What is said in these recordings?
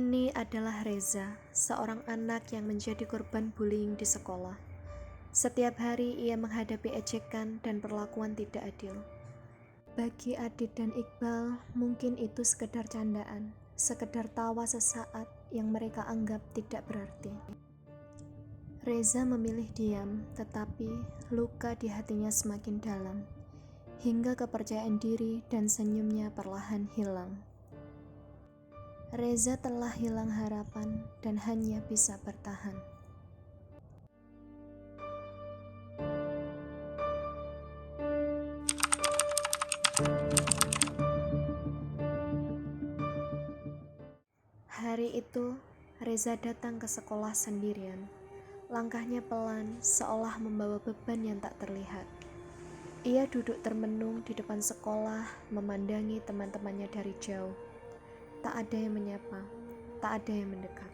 Ini adalah Reza, seorang anak yang menjadi korban bullying di sekolah. Setiap hari ia menghadapi ejekan dan perlakuan tidak adil. Bagi Adit dan Iqbal, mungkin itu sekedar candaan, sekedar tawa sesaat yang mereka anggap tidak berarti. Reza memilih diam, tetapi luka di hatinya semakin dalam, hingga kepercayaan diri dan senyumnya perlahan hilang. Reza telah hilang harapan dan hanya bisa bertahan. Hari itu, Reza datang ke sekolah sendirian. Langkahnya pelan, seolah membawa beban yang tak terlihat. Ia duduk termenung di depan sekolah, memandangi teman-temannya dari jauh. Tak ada yang menyapa, tak ada yang mendekat.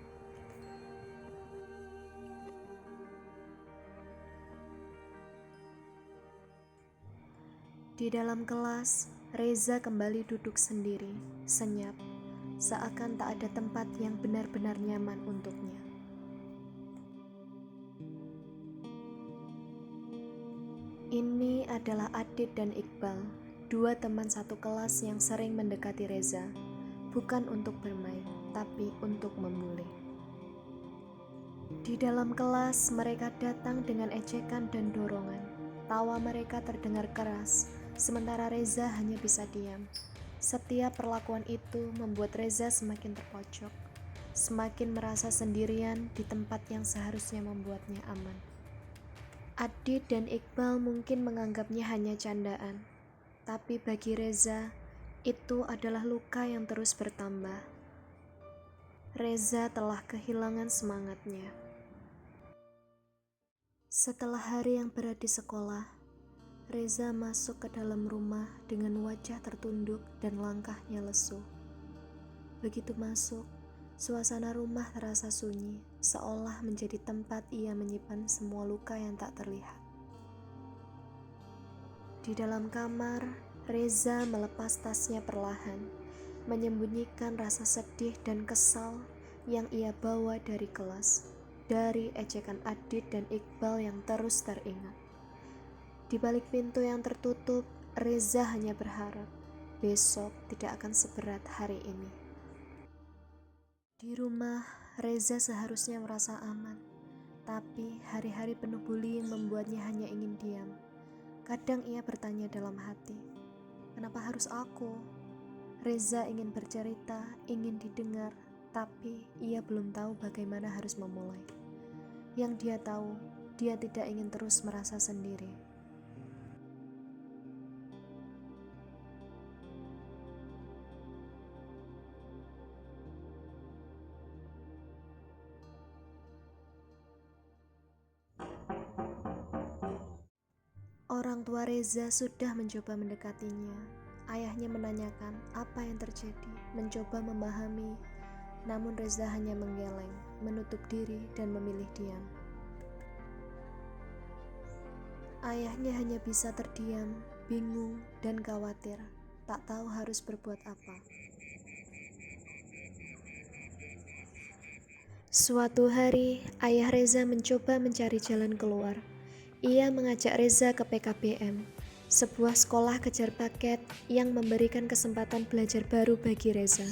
Di dalam kelas, Reza kembali duduk sendiri, senyap, seakan tak ada tempat yang benar-benar nyaman untuknya. Ini adalah Adit dan Iqbal, dua teman satu kelas yang sering mendekati Reza, bukan untuk bermain, tapi untuk membuli. Di dalam kelas, mereka datang dengan ejekan dan dorongan. Tawa mereka terdengar keras, sementara Reza hanya bisa diam. Setiap perlakuan itu membuat Reza semakin terpojok, semakin merasa sendirian di tempat yang seharusnya membuatnya aman. Adit dan Iqbal mungkin menganggapnya hanya candaan, tapi bagi Reza, itu adalah luka yang terus bertambah. Reza telah kehilangan semangatnya. Setelah hari yang berat di sekolah, Reza masuk ke dalam rumah dengan wajah tertunduk dan langkahnya lesu. Begitu masuk, suasana rumah terasa sunyi, seolah menjadi tempat ia menyimpan semua luka yang tak terlihat. Di dalam kamar, Reza melepas tasnya perlahan, menyembunyikan rasa sedih dan kesal yang ia bawa dari kelas, dari ejekan Adit dan Iqbal yang terus teringat. Di balik pintu yang tertutup, Reza hanya berharap besok tidak akan seberat hari ini. Di rumah, Reza seharusnya merasa aman, tapi hari-hari penuh bullying membuatnya hanya ingin diam. Kadang ia bertanya dalam hati, kenapa harus aku? Reza ingin bercerita, ingin didengar, tapi ia belum tahu bagaimana harus memulai. Yang dia tahu, dia tidak ingin terus merasa sendiri. Orang tua Reza sudah mencoba mendekatinya. Ayahnya menanyakan apa yang terjadi, mencoba memahami, namun Reza hanya menggeleng, menutup diri dan memilih diam. Ayahnya hanya bisa terdiam, bingung dan khawatir, tak tahu harus berbuat apa. Suatu hari, ayah Reza mencoba mencari jalan keluar. Ia mengajak Reza ke PKBM, sebuah sekolah kejar paket yang memberikan kesempatan belajar baru bagi Reza.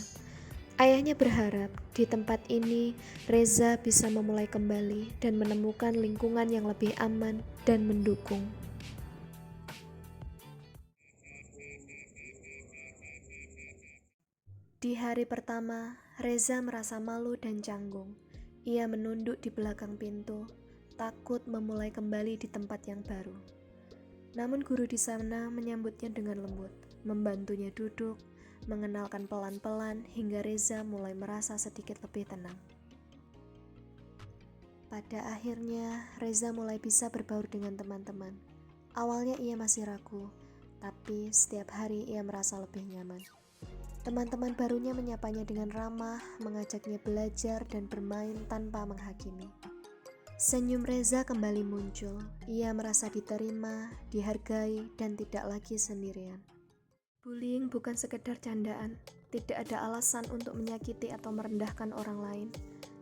Ayahnya berharap di tempat ini Reza bisa memulai kembali dan menemukan lingkungan yang lebih aman dan mendukung. Di hari pertama, Reza merasa malu dan canggung. Ia menunduk di belakang pintu, takut memulai kembali di tempat yang baru. Namun guru di sana menyambutnya dengan lembut, membantunya duduk, mengenalkan pelan-pelan hingga Reza mulai merasa sedikit lebih tenang. Pada akhirnya, Reza mulai bisa berbaur dengan teman-teman. Awalnya ia masih ragu, tapi setiap hari ia merasa lebih nyaman. Teman-teman barunya menyapanya dengan ramah, mengajaknya belajar dan bermain tanpa menghakimi. Senyum Reza kembali muncul. Ia merasa diterima, dihargai, dan tidak lagi sendirian. Bullying bukan sekedar candaan, Tidak ada alasan untuk menyakiti atau merendahkan orang lain.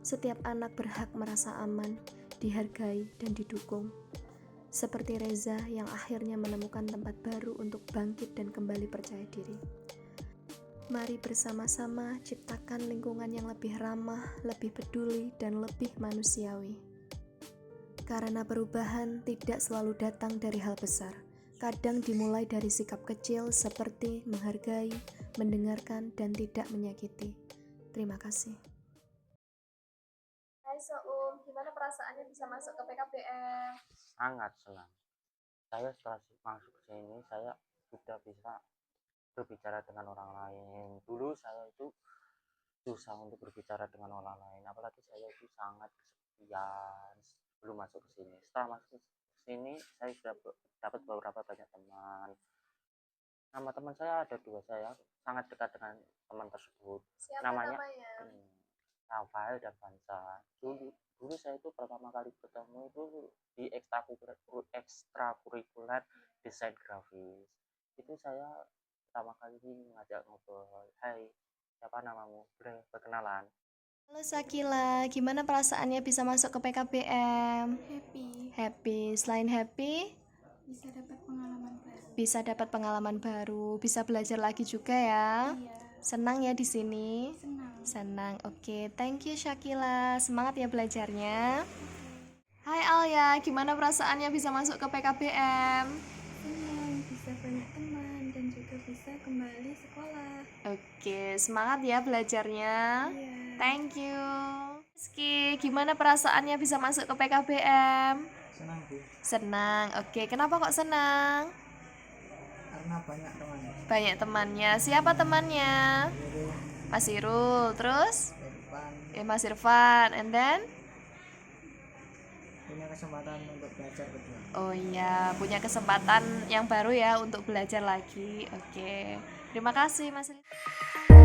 Setiap anak berhak merasa aman, dihargai, dan didukung. Seperti Reza yang akhirnya menemukan tempat baru untuk bangkit dan kembali percaya diri. Mari bersama-sama ciptakan lingkungan yang lebih ramah, lebih peduli, dan lebih manusiawi. Karena perubahan tidak selalu datang dari hal besar. Kadang dimulai dari sikap kecil seperti menghargai, mendengarkan, dan tidak menyakiti. Terima kasih. Hai Soum, gimana perasaannya bisa masuk ke PKBM? Sangat senang. Saya setelah masuk ke sini, saya sudah bisa berbicara dengan orang lain. Dulu saya itu susah untuk berbicara dengan orang lain, apalagi saya itu sangat kesepian sebelum masuk ke sini. Setelah masuk ke sini, saya sudah dapat beberapa banyak teman. Nama teman saya ada 2, saya sangat dekat dengan teman tersebut. Siapa namanya Rafael dan Vansa. Dulu saya itu pertama kali ketemu itu di ekstrakurikuler desain grafis. Itu saya pertama kali ngajak ngobrol. Hai, siapa namamu? Boleh berkenalan? Halo Sakila, gimana perasaannya bisa masuk ke PKBM? Happy. Selain happy, bisa dapat pengalaman baru, bisa belajar lagi juga ya. Senang ya di sini? Senang. Oke, thank you Syakila. Semangat ya belajarnya. Hai Alia, gimana perasaannya bisa masuk ke PKBM? Senang bisa banyak teman dan juga bisa kembali sekolah. Oke, semangat ya belajarnya. Iya. Thank you. Rizky, gimana perasaannya bisa masuk ke PKBM? Senang Bu, Senang. Oke, kenapa kok senang? karena banyak teman. Banyak temannya. Siapa temannya? Guru, Mas Irul, terus depan Mas Irfan, and then punya kesempatan untuk belajar kedua. oh iya, punya kesempatan yang baru ya untuk belajar lagi. Oke. Terima kasih Mas Irul.